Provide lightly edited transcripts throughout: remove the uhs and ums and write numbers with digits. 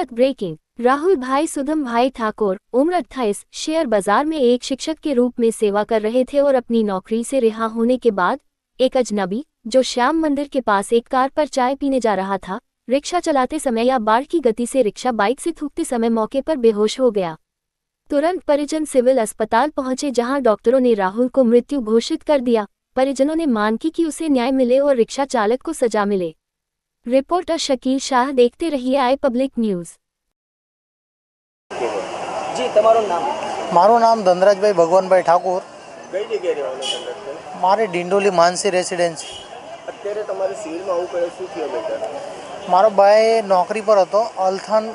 सूरत breaking. Rahul भाई सुधम भाई ठाकुर उम्र 28 शेयर बाजार में एक शिक्षक के रूप में सेवा कर रहे थे और अपनी नौकरी से रिहा होने के बाद एक अजनबी जो श्याम मंदिर के पास एक कार पर चाय पीने जा रहा था, रिक्शा चलाते समय या बाढ़ की गति से रिक्शा बाइक से ठुकते समय मौके पर बेहोश हो गया। तुरंत परिजन सिविल अस्पताल पहुंचे जहां डॉक्टरों ने राहुल को मृत्यु घोषित कर दिया। परिजनों ने मांग की कि उसे न्याय मिले और रिक्शा चालक को सजा मिले। रिपोर्टर शकील शाह, देखते रहिए आई पब्लिक न्यूज़। जी તમારું નામ? મારું નામ ધનરાજભાઈ ભગવાનભાઈ ઠાકોર। કઈ જગ્યાએ રહેવાનું ધનરાજભાઈ? મારે ડિંડોલી માનસી રેસિડેન્સી। અત્યારે તમારે સિવિલમાં આવું કયો શું થયું બેટા? મારો ભાઈ નોકરી પર હતો, અલથાન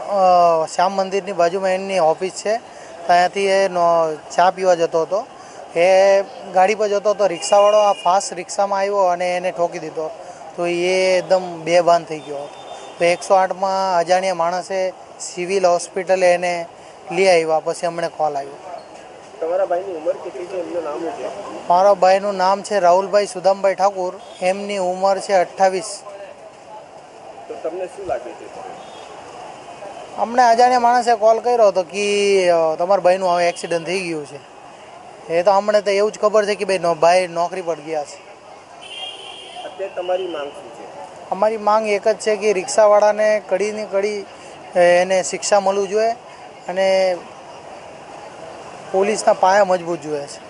શ્યામ મંદિરની બાજુમાં એની ઓફિસ છે, ત્યાંથી એ ચા પીવા જતો હતો। એ ગાડી પર જતો હતો, રિક્ષાવાળો આ ફાસ્ટ રિક્ષામાં આવ્યો અને એને ઠોકી દીધો, તો એ એકદમ બેભાન થઈ ગયો હતો। તો 108માં અજાણ્યા માણસે સિવિલ હોસ્પિટલે એને લઈ આવ્યા, પછી અમને કોલ આવ્યો। તમારા ભાઈની ઉંમર કેટલી છે? એમનું નામ શું છે? મારા ભાઈનું નામ છે રાહુલભાઈ સુદામભાઈ ઠાકુર, એમની ઉંમર છે 28। તો તમને શું લાગે છે? અમને અજાણ્યા માણસે કોલ કર્યો હતો કે તમારા ભાઈનું હવે એક્સિડન્ટ થઈ ગયું છે। એ તો અમને તો એવું જ ખબર છે કે ભાઈ નોકરી પર ગયા છે। અત્યારે તમારી માંગ શું છે? અમારી માંગ એક જ છે કે રિક્ષાવાળાને કડીને કડી એને શિક્ષા મળવું જોઈએ અને પોલીસના પાયા મજબૂત જોઈએ છે।